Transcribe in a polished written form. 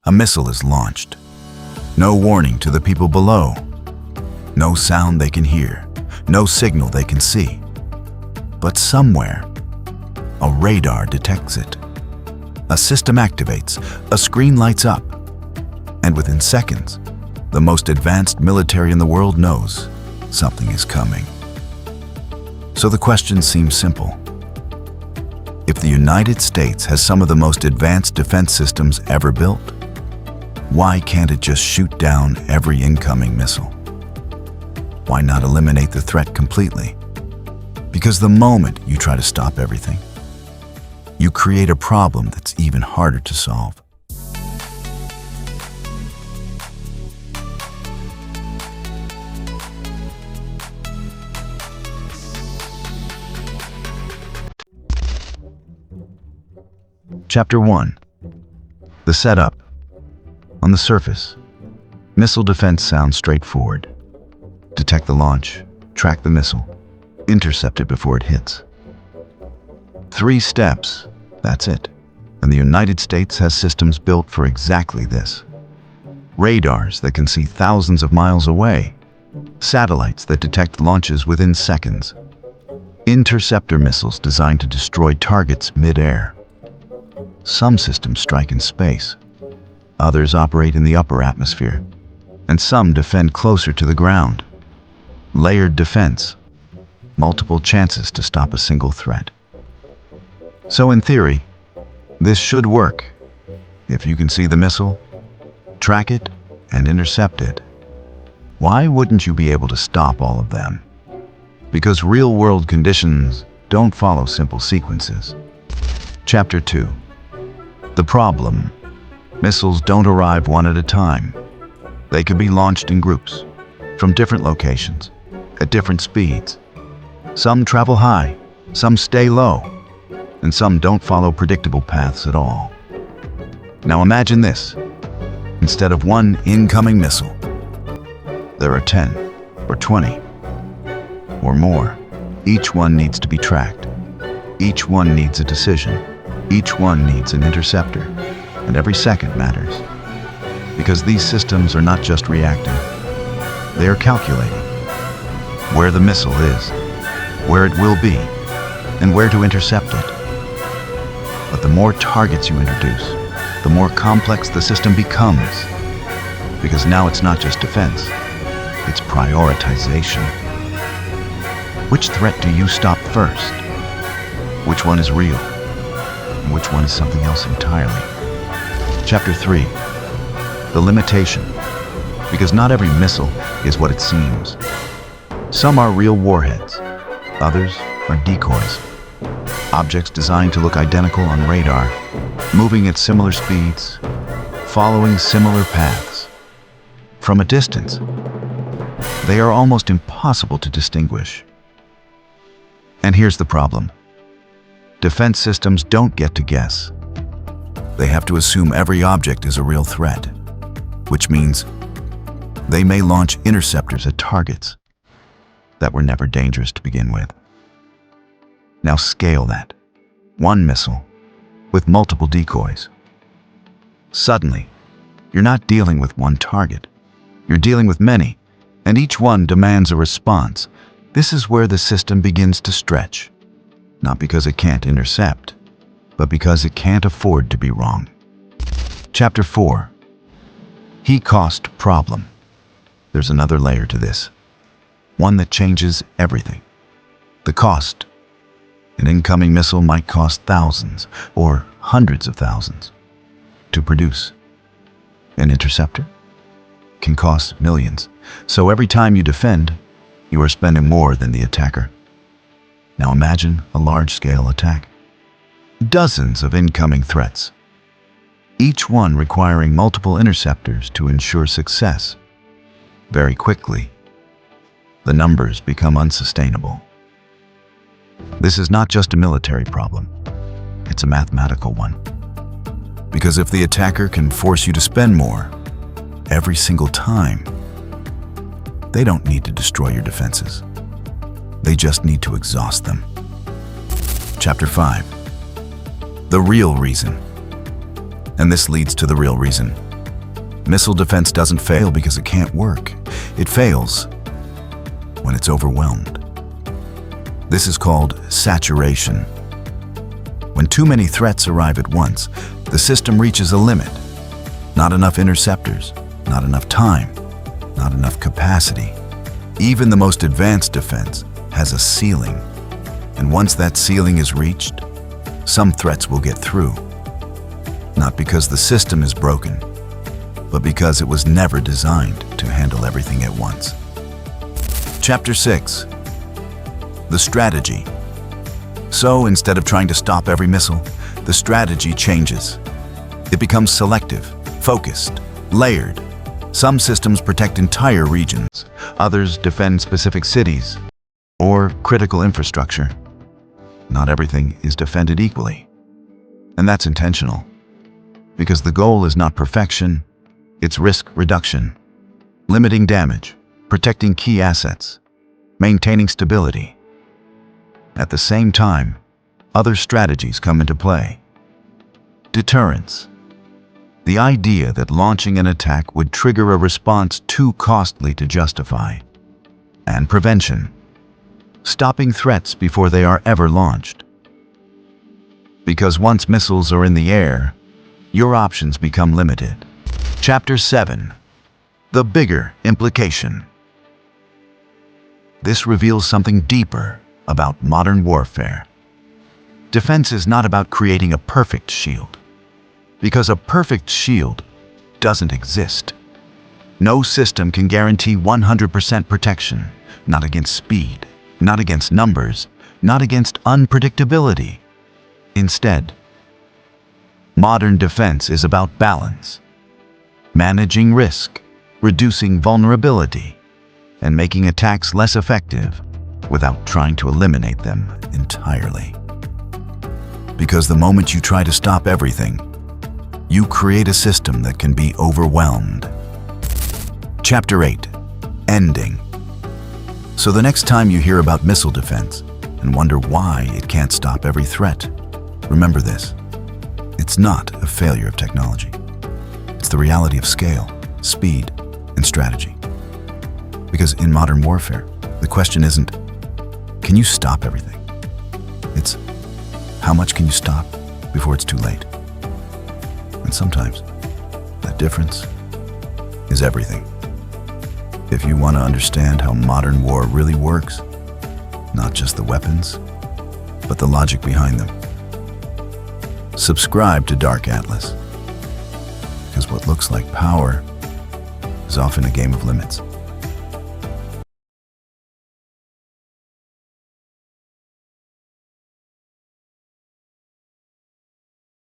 A missile is launched. No warning to the people below. No sound they can hear. No signal they can see. But somewhere, a radar detects it. A system activates, a screen lights up, and within seconds, the most advanced military in the world knows something is coming. So the question seems simple. If the United States has some of the most advanced defense systems ever built, why can't it just shoot down every incoming missile? Why not eliminate the threat completely? Because the moment you try to stop everything, you create a problem that's even harder to solve. Chapter 1. The setup. On the surface, missile defense sounds straightforward. Detect the launch, track the missile, intercept it before it hits. 3 steps, that's it. And the United States has systems built for exactly this. Radars that can see thousands of miles away. Satellites that detect launches within seconds. Interceptor missiles designed to destroy targets mid-air. Some systems strike in space. Others operate in the upper atmosphere. And some defend closer to the ground. Layered defense. Multiple chances to stop a single threat. So in theory, this should work. If you can see the missile, track it, and intercept it. Why wouldn't you be able to stop all of them? Because real-world conditions don't follow simple sequences. Chapter 2. The problem. Missiles don't arrive one at a time. They can be launched in groups, from different locations, at different speeds. Some travel high, some stay low, and some don't follow predictable paths at all. Now imagine this. Instead of one incoming missile, there are 10 or 20 or more. Each one needs to be tracked. Each one needs a decision. Each one needs an interceptor. And every second matters. Because these systems are not just reacting. They are calculating where the missile is, where it will be, and where to intercept it. But the more targets you introduce, the more complex the system becomes. Because now it's not just defense, it's prioritization. Which threat do you stop first? Which one is real? And which one is something else entirely? Chapter 3. The limitation. Because not every missile is what it seems. Some are real warheads. Others are decoys. Objects designed to look identical on radar, moving at similar speeds, following similar paths. From a distance, they are almost impossible to distinguish. And here's the problem. Defense systems don't get to guess. They have to assume every object is a real threat, which means they may launch interceptors at targets that were never dangerous to begin with. Now scale that. One missile with multiple decoys. Suddenly, you're not dealing with one target. You're dealing with many, and each one demands a response. This is where the system begins to stretch. Not because it can't intercept, but because it can't afford to be wrong. Chapter 4. Heat cost problem. There's another layer to this. One that changes everything. The cost. An incoming missile might cost thousands or hundreds of thousands to produce. An interceptor can cost millions. So every time you defend, you are spending more than the attacker. Now imagine a large-scale attack. Dozens of incoming threats, each one requiring multiple interceptors to ensure success. Very quickly, the numbers become unsustainable. This is not just a military problem, it's a mathematical one. Because if the attacker can force you to spend more every single time, they don't need to destroy your defenses. They just need to exhaust them. Chapter 5. The real reason. And this leads to the real reason. Missile defense doesn't fail because it can't work. It fails when it's overwhelmed. This is called saturation. When too many threats arrive at once, the system reaches a limit. Not enough interceptors, not enough time, not enough capacity. Even the most advanced defense has a ceiling. And once that ceiling is reached, some threats will get through. Not because the system is broken, but because it was never designed to handle everything at once. Chapter 6. The strategy. So instead of trying to stop every missile, the strategy changes. It becomes selective, focused, layered. Some systems protect entire regions, others defend specific cities or critical infrastructure. Not everything is defended equally. And that's intentional, because the goal is not perfection, it's risk reduction, limiting damage, protecting key assets, maintaining stability. At the same time, other strategies come into play. Deterrence. The idea that launching an attack would trigger a response too costly to justify. And prevention. Stopping threats before they are ever launched. Because once missiles are in the air, your options become limited. Chapter 7. The bigger implication. This reveals something deeper about modern warfare. Defense is not about creating a perfect shield, because a perfect shield doesn't exist. No system can guarantee 100% protection, not against speed, not against numbers, not against unpredictability. Instead, modern defense is about balance, managing risk, reducing vulnerability, and making attacks less effective without trying to eliminate them entirely. Because the moment you try to stop everything, you create a system that can be overwhelmed. Chapter 8. Ending. So the next time you hear about missile defense and wonder why it can't stop every threat, remember this. It's not a failure of technology. It's the reality of scale, speed, and strategy. Because in modern warfare, the question isn't, can you stop everything? It's, how much can you stop before it's too late? And sometimes, that difference is everything. If you want to understand how modern war really works, not just the weapons, but the logic behind them, subscribe to Dark Atlas. Because what looks like power is often a game of limits.